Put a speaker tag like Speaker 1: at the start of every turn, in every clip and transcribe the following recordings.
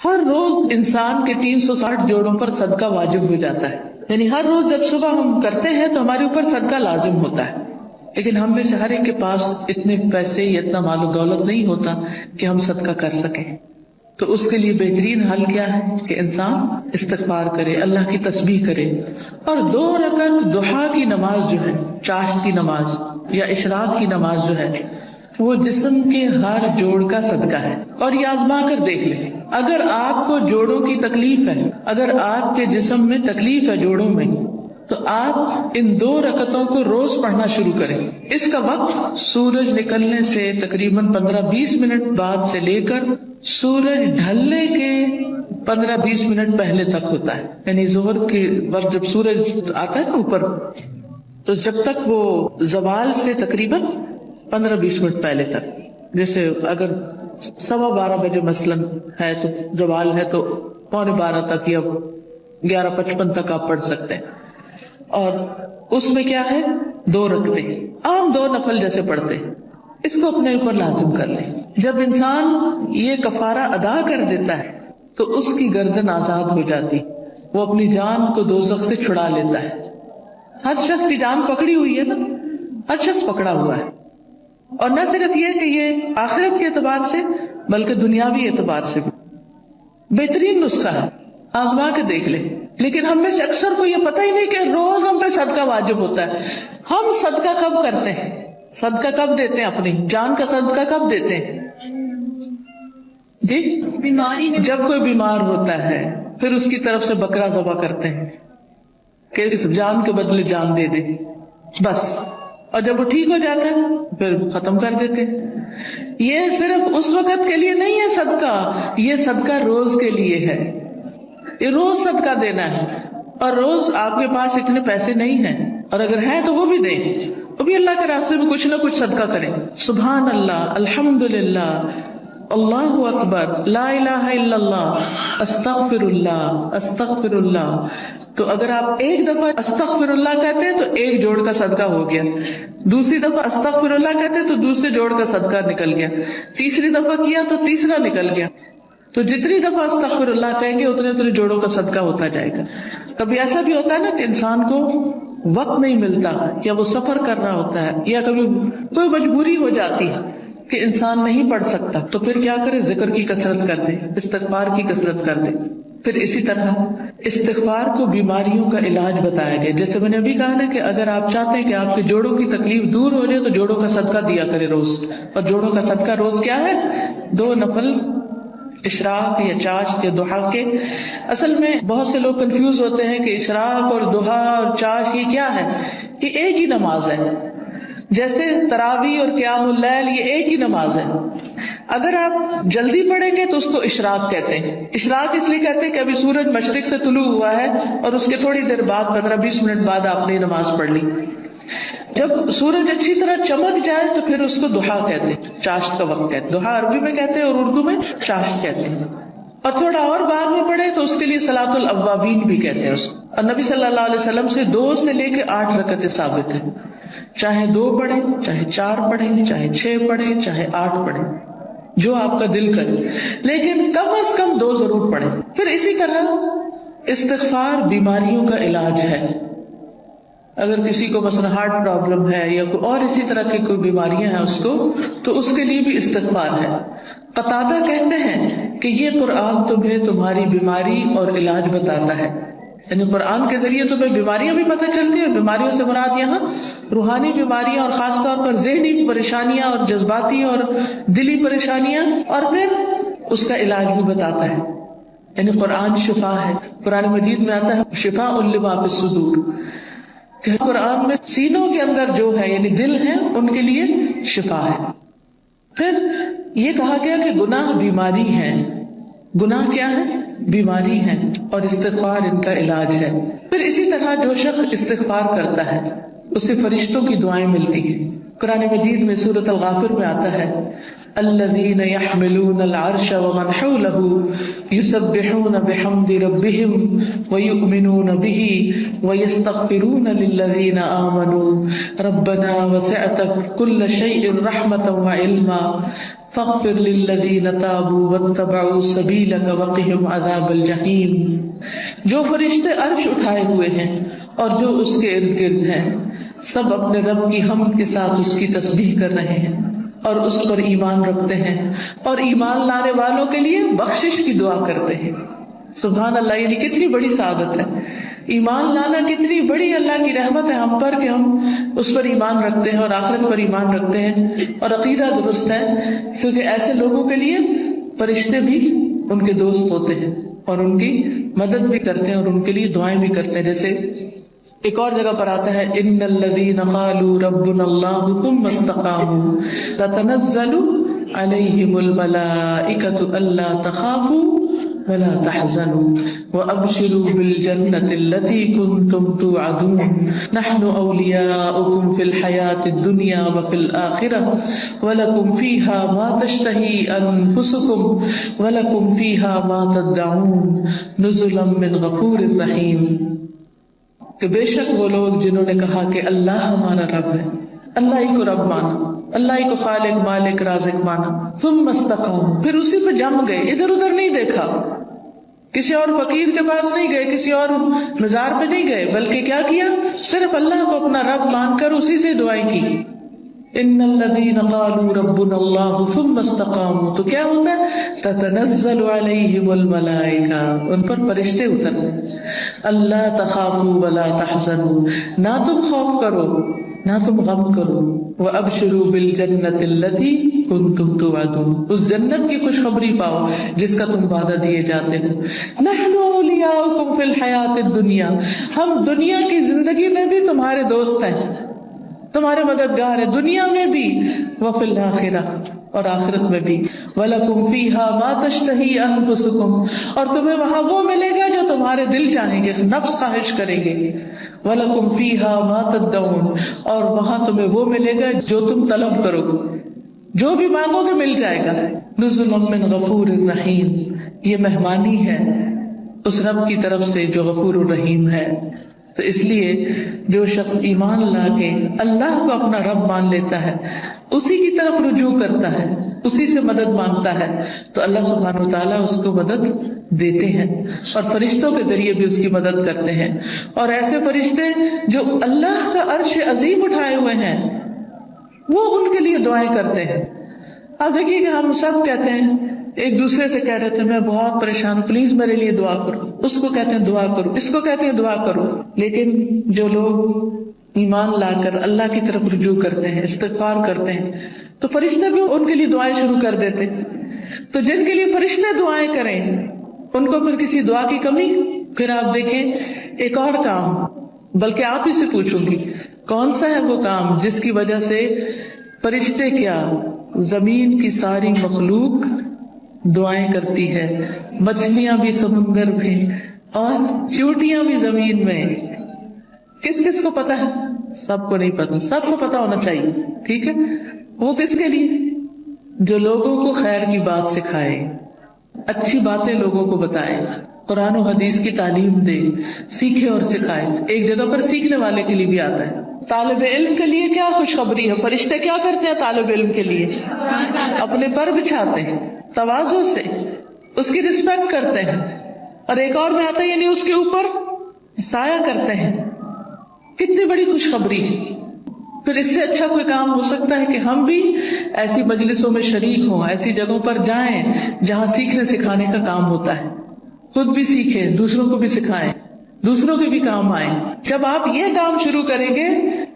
Speaker 1: ہر روز انسان کے 360 جوڑوں پر صدقہ واجب ہو جاتا ہے. یعنی ہر روز جب صبح ہم کرتے ہیں تو ہمارے اوپر صدقہ لازم ہوتا ہے. لیکن ہم میں سے ہر ایک کے پاس اتنے پیسے یا اتنا مال و دولت نہیں ہوتا کہ ہم صدقہ کر سکیں. تو اس کے لیے بہترین حل کیا ہے کہ انسان استغفار کرے, اللہ کی تسبیح کرے, اور 2 رکعت ضحیٰ کی نماز جو ہے, چاشت کی نماز یا اشراق کی نماز جو ہے, وہ جسم کے ہر جوڑ کا صدقہ ہے. اور یہ آزما کر دیکھ لیں, اگر آپ کو جوڑوں کی تکلیف ہے, اگر آپ کے جسم میں تکلیف ہے جوڑوں میں, تو آپ ان 2 رکعتوں کو روز پڑھنا شروع کریں. اس کا وقت سورج نکلنے سے تقریباً 15-20 منٹ بعد سے لے کر سورج ڈھلنے کے 15-20 منٹ پہلے تک ہوتا ہے. یعنی ظہر کے وقت جب سورج آتا ہے نا اوپر, تو جب تک وہ زوال سے تقریباً 15-20 منٹ پہلے تک. جیسے اگر 12:15 بجے مثلاً ہے تو زوال ہے تو 11:45 تک یا 11:55 تک آپ پڑھ سکتے ہیں. اور اس میں کیا ہے, 2 رکعتیں عام 2 نفل جیسے پڑھتے ہیں, اس کو اپنے اوپر لازم کر لیں. جب انسان یہ کفارہ ادا کر دیتا ہے تو اس کی گردن آزاد ہو جاتی, وہ اپنی جان کو دوزخ سے چھڑا لیتا ہے. ہر شخص کی جان پکڑی ہوئی ہے نا, ہر شخص پکڑا ہوا ہے. اور نہ صرف یہ کہ یہ آخرت کے اعتبار سے بلکہ دنیاوی اعتبار سے بھی بہترین نسخہ ہے, آزما کے دیکھ لیں. لیکن ہم میں سے اکثر کو یہ پتہ ہی نہیں کہ روز ہم پہ صدقہ واجب ہوتا ہے. ہم صدقہ کب کرتے ہیں, صدقہ کب دیتے ہیں, اپنی جان کا صدقہ کب دیتے ہیں جی؟
Speaker 2: بیماری میں
Speaker 1: جب کوئی بیمار ہوتا ہے پھر اس کی طرف سے بکرا ذبح کرتے ہیں کہ اس جان کے بدلے جان دے دے, بس. اور جب وہ ٹھیک ہو جاتا ہے پھر ختم کر دیتے ہیں. یہ صرف اس وقت کے لیے نہیں ہے صدقہ, یہ صدقہ روز کے لیے ہے. یہ روز صدقہ دینا ہے. اور روز آپ کے پاس اتنے پیسے نہیں ہیں, اور اگر ہیں تو وہ بھی دیں, وہ بھی اللہ کے راستے میں کچھ نہ کچھ صدقہ کریں. سبحان اللہ, الحمدللہ, اللہ اکبر, لا الہ الا اللہ, استغفر اللہ, استغفر اللہ. تو اگر آپ ایک دفعہ استغفر اللہ کہتے ہیں تو 1 جوڑ کا صدقہ ہو گیا, دوسری دفعہ استغفر اللہ کہتے ہیں تو دوسرے جوڑ کا صدقہ نکل گیا, تیسری دفعہ کیا تو تیسرا نکل گیا. تو جتنی دفعہ استغفر اللہ کہیں گے اتنے جوڑوں کا صدقہ ہوتا جائے گا. کبھی ایسا بھی ہوتا ہے نا کہ انسان کو وقت نہیں ملتا, یا وہ سفر کر رہا ہوتا ہے, یا کبھی کوئی مجبوری ہو جاتی ہے کہ انسان نہیں پڑھ سکتا, تو پھر کیا کرے, ذکر کی کثرت کر دے, استغفار کی کثرت کر دے. پھر اسی طرح استغفار کو بیماریوں کا علاج بتایا گیا. جیسے میں نے ابھی کہا نا کہ اگر آپ چاہتے ہیں کہ آپ کے جوڑوں کی تکلیف دور ہو جائے تو جوڑوں کا صدقہ دیا کرے روز. اور جوڑوں کا صدقہ روز کیا ہے, 2 نفل اشراق یا چاشت یا ضحیٰ کے. اصل میں بہت سے لوگ کنفیوز ہوتے ہیں کہ اشراق اور ضحیٰ اور چاشت یہ کیا ہے. یہ ایک ہی نماز ہے. جیسے تراویح اور قیام اللیل یہ ایک ہی نماز ہے. اگر آپ جلدی پڑھیں گے تو اس کو اشراق کہتے ہیں. اشراق اس لیے کہتے ہیں کہ ابھی سورج مشرق سے طلوع ہوا ہے اور اس کے تھوڑی دیر بعد 15-20 منٹ بعد آپ نے نماز پڑھ لی. جب سورج اچھی طرح چمک جائے تو پھر اس کو ضحیٰ کہتے ہیں, چاشت کا وقت کہتے ہیں. ضحیٰ عربی میں کہتے ہیں اور اردو میں چاشت کہتے ہیں. اور تھوڑا اور بعد میں پڑھے تو اس کے لیے صلاۃ الاوابین بھی کہتے ہیں اس کو. اور نبی صلی اللہ علیہ وسلم سے 2 سے لے کے 8 رکعتیں ثابت ہیں. چاہے 2 پڑھیں, چاہے 4 پڑھیں, چاہے 6 پڑھیں, چاہے 8 پڑھیں, جو آپ کا دل کرے, لیکن کم از کم 2 ضرور پڑھیں. پھر اسی طرح استغفار بیماریوں کا علاج ہے. اگر کسی کو مثلا ہارٹ پرابلم ہے یا کوئی اور اسی طرح کی کوئی بیماریاں ہیں اس کو, تو اس کے لیے بھی استغفار ہے. قتادہ کہتے ہیں کہ یہ قرآن تمہیں تمہاری بیماری اور علاج بتاتا ہے. یعنی قرآن کے ذریعے تمہیں بیماریاں بھی پتہ چلتی ہیں. بیماریوں سے مراد یہاں روحانی بیماریاں اور خاص طور پر ذہنی پریشانیاں اور جذباتی اور دلی پریشانیاں, اور پھر اس کا علاج بھی بتاتا ہے. یعنی قرآن شفا ہے. قرآن مجید میں آتا ہے شفاء لما فی الصدور, کہ قرآن میں سینوں کے اندر جو ہے یعنی دل ہے ان کے لیے شفا ہے. پھر یہ کہا گیا کہ گناہ بیماری ہیں. گناہ کیا ہے؟ بیماری ہے, اور استغفار ان کا علاج ہے. پھر اسی طرح جو شخص استغفار کرتا ہے اسے فرشتوں کی دعائیں ملتی ہیں. قرآن مجید میں سورۃ الغافر میں آتا ہے الذین یحملون العرش ومن حولہ یسبحون بحمد ربہم ویؤمنون بہ ویستغفرون للذین آمنوا ربنا وسعت کل شیء رحمۃ وعلما فاغفر للذین تابوا واتبعوا سبیلک وقہم عذاب الجحیم. جو فرشتے عرش اٹھائے ہوئے ہیں اور جو اس کے ارد گرد ہیں سب اپنے رب کی حمد کے ساتھ اس کی تسبیح کر رہے ہیں اور اس پر ایمان رکھتے ہیں اور ایمان لانے والوں کے لیے بخشش کی دعا کرتے ہیں. سبحان اللہ. یعنی کتنی بڑی سعادت ہے ایمان لانا, کتنی بڑی اللہ کی رحمت ہے ہم پر کہ ہم اس پر ایمان رکھتے ہیں اور آخرت پر ایمان رکھتے ہیں اور عقیدہ درست ہے. کیونکہ ایسے لوگوں کے لیے فرشتے بھی ان کے دوست ہوتے ہیں اور ان کی مدد بھی کرتے ہیں اور ان کے لیے دعائیں بھی کرتے ہیں. جیسے ایک اور جگہ پر آتا ہے ان الذین قالوا ربنا اللہ ثم استقاموا تتنزل علیہم الملائکۃ الا تخافوا ولا تحزنوا وابشروا بالجنة التي كنتم توعدون نحن اولیاؤکم فی الحیاة الدنیا وفی الآخرة ولکم فیہا ما تشتہی انفسکم ولکم فیہا ما تدعون نزلا من غفور رحیم. کہ بے شک وہ لوگ جنہوں نے کہا کہ اللہ ہمارا رب ہے, اللہ ہی کو رب مانا, اللہ ہی کو خالق مالک رازق مانا, ثم استقاموا پھر اسی پہ جم گئے, ادھر ادھر نہیں دیکھا, کسی اور فقیر کے پاس نہیں گئے, کسی اور مزار پہ نہیں گئے, بلکہ کیا کیا, صرف اللہ کو اپنا رب مان کر اسی سے دعائیں کی. ان الذین قالوا ربنا اللہ ثم استقاموا, تو کیا ہوتا ہے, تتنزل علیہم الملائکہ, ان پر فرشتے اترتے ہیں. اللہ تخافوا ولا تحزنوا, نہ تم خوف کرو نہ تم غم کرو. وابشروا بالجنۃ التی کنتم توعدون, اس جنت کی خوشخبری پاؤ جس کا تم وعدہ دیے جاتے ہو. نحن اولیاؤکم فی الحیاۃ الدنیا, ہم دنیا کی زندگی میں بھی تمہارے دوست ہیں, تمہارے مددگار ہیں, دنیا میں بھی وفی الآخرہ, اور آخرت میں بھی. وَلَكُمْ فِيهَا مَا تَشْتَهِي أَنفُسُكُمْ, اور تمہیں وہاں وہ ملے گا جو تمہارے دل چاہیں گے, نفس خواہش کریں گے. وَلَكُمْ فِيهَا مَا تَدَّعُونَ, اور وہاں تمہیں وہ ملے گا جو تم طلب کرو, جو بھی مانگو گے مل جائے گا. نُزُلًا مِّن غَفُورٍ رَحِيمٍ, یہ مہمانی ہے اس رب کی طرف سے جو غفور الرحیم ہے. تو اس لیے جو شخص ایمان لا کے اللہ کو اپنا رب مان لیتا ہے, اسی کی طرف رجوع کرتا ہے, اسی سے مدد مانگتا ہے, تو اللہ سبحانہ و تعالیٰ اس کو مدد دیتے ہیں اور فرشتوں کے ذریعے بھی اس کی مدد کرتے ہیں. اور ایسے فرشتے جو اللہ کا عرش عظیم اٹھائے ہوئے ہیں وہ ان کے لیے دعائیں کرتے ہیں. اب دیکھیے کہ ہم سب کہتے ہیں, ایک دوسرے سے کہہ رہے تھے میں بہت پریشان ہوں, پلیز میرے لیے دعا کرو, اس کو کہتے ہیں دعا کرو, اس کو کہتے ہیں دعا کرو. لیکن جو لوگ ایمان لا کر اللہ کی طرف رجوع کرتے ہیں, استغفار کرتے ہیں, تو فرشتے بھی ان کے لیے دعائیں شروع کر دیتے. تو جن کے لیے فرشتے دعائیں کریں ان کو پھر کسی دعا کی کمی. پھر آپ دیکھیں ایک اور کام, بلکہ آپ ہی سے پوچھوں گی کون سا ہے وہ کام جس کی وجہ سے فرشتے کیا زمین کی ساری مخلوق دعائیں کرتی ہے, مچھلیاں بھی سمندر میں اور چیونٹیاں بھی زمین میں. کس کس کو پتا ہے؟ سب کو نہیں پتا, سب کو پتا ہونا چاہیے, ٹھیک ہے. وہ کس کے لیے؟ جو لوگوں کو خیر کی بات سکھائے, اچھی باتیں لوگوں کو بتائے, قرآن و حدیث کی تعلیم دے, سیکھے اور سکھائے. ایک جگہ پر سیکھنے والے کے لیے بھی آتا ہے. طالب علم کے لیے کیا خوشخبری ہے, فرشتے کیا کرتے ہیں طالب علم کے لیے؟ اپنے پر بچھاتے ہیں تواضع سے, اس کی رسپیکٹ کرتے ہیں. اور ایک اور میں آتا ہے یعنی اس کے اوپر سایہ کرتے ہیں. کتنی بڑی خوشخبری ہے. پھر اس سے اچھا کوئی کام ہو سکتا ہے کہ ہم بھی ایسی مجلسوں میں شریک ہوں, ایسی جگہوں پر جائیں جہاں سیکھنے سکھانے کا کام ہوتا ہے, خود بھی سیکھیں, دوسروں کو بھی سکھائیں, دوسروں کے بھی کام آئیں. جب آپ یہ کام شروع کریں گے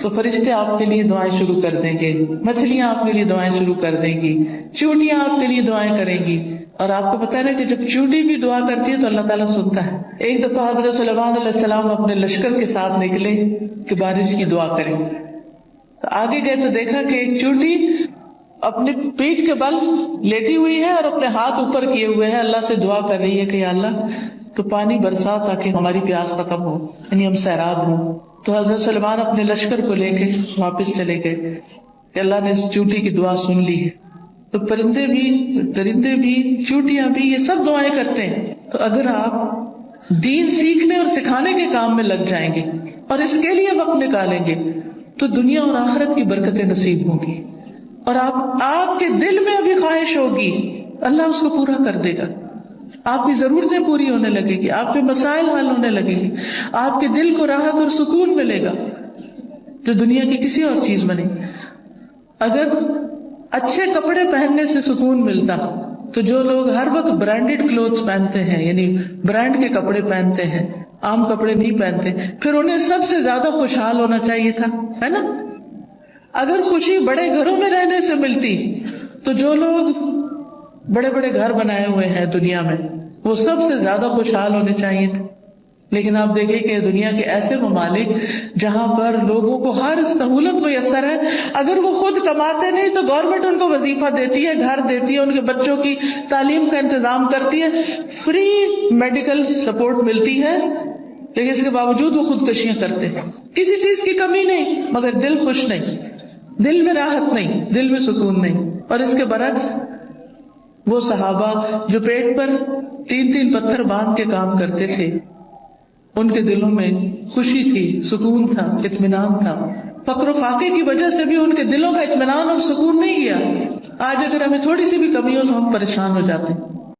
Speaker 1: تو فرشتے آپ کے لیے دعائیں شروع کر دیں گے, مچھلیاں آپ کے لیے دعائیں شروع کر دیں گی, چیونٹیاں آپ کے لیے دعائیں کریں گی. اور آپ کو پتا ہے نا کہ جب چیونٹی بھی دعا کرتی ہے تو اللہ تعالیٰ سنتا ہے. ایک دفعہ حضرت سلیمان علیہ السلام اپنے لشکر کے ساتھ نکلے کہ بارش کی دعا کریں, تو آگے گئے تو دیکھا کہ ایک چیونٹی اپنی پیٹھ کے بل لیٹی ہوئی ہے اور اپنے ہاتھ اوپر کیے ہوئے ہے, اللہ سے دعا کر رہی ہے کہ یا اللہ تو پانی برسا تاکہ ہماری پیاس ختم ہو, یعنی ہم سیراب ہوں. تو حضرت سلمان اپنے لشکر کو لے کے واپس چلے گئے کہ اللہ نے اس چیونٹی کی دعا سن لی ہے. تو پرندے بھی, درندے بھی, چیونٹیاں بھی, یہ سب دعائیں کرتے ہیں. تو اگر آپ دین سیکھنے اور سکھانے کے کام میں لگ جائیں گے اور اس کے لیے وقت نکالیں گے تو دنیا اور آخرت کی برکتیں نصیب ہوں گی. اور آپ کے دل میں ابھی خواہش ہوگی، اللہ اس کو پورا کر دے گا. آپ کی ضرورتیں پوری ہونے لگے گی، آپ کے مسائل حل ہونے لگے گی، آپ کے دل کو راحت اور سکون ملے گا جو دنیا کی کسی اور چیز میں نہیں. اگر اچھے کپڑے پہننے سے سکون ملتا تو جو لوگ ہر وقت برانڈیڈ کلوتھس پہنتے ہیں، یعنی برانڈ کے کپڑے پہنتے ہیں، عام کپڑے نہیں پہنتے، پھر انہیں سب سے زیادہ خوشحال ہونا چاہیے تھا، ہے نا؟ اگر خوشی بڑے گھروں میں رہنے سے ملتی تو جو لوگ بڑے بڑے گھر بنائے ہوئے ہیں دنیا میں وہ سب سے زیادہ خوشحال ہونے چاہیے تھے. لیکن آپ دیکھیں کہ دنیا کے ایسے ممالک جہاں پر لوگوں کو ہر سہولت میسر ہے، اگر وہ خود کماتے نہیں تو گورنمنٹ ان کو وظیفہ دیتی ہے، گھر دیتی ہے، ان کے بچوں کی تعلیم کا انتظام کرتی ہے، فری میڈیکل سپورٹ ملتی ہے، لیکن اس کے باوجود وہ خودکشیاں کرتے ہیں. کسی چیز کی کمی نہیں مگر دل خوش نہیں، دل میں راحت نہیں، دل میں سکون نہیں. اور اس کے برعکس وہ صحابہ جو پیٹ پر 3 پتھر باندھ کے کام کرتے تھے، ان کے دلوں میں خوشی تھی، سکون تھا، اطمینان تھا. فقر و فاقے کی وجہ سے بھی ان کے دلوں کا اطمینان اور سکون نہیں گیا. آج اگر ہمیں تھوڑی سی بھی کمی ہو تو ہم پریشان ہو جاتے ہیں.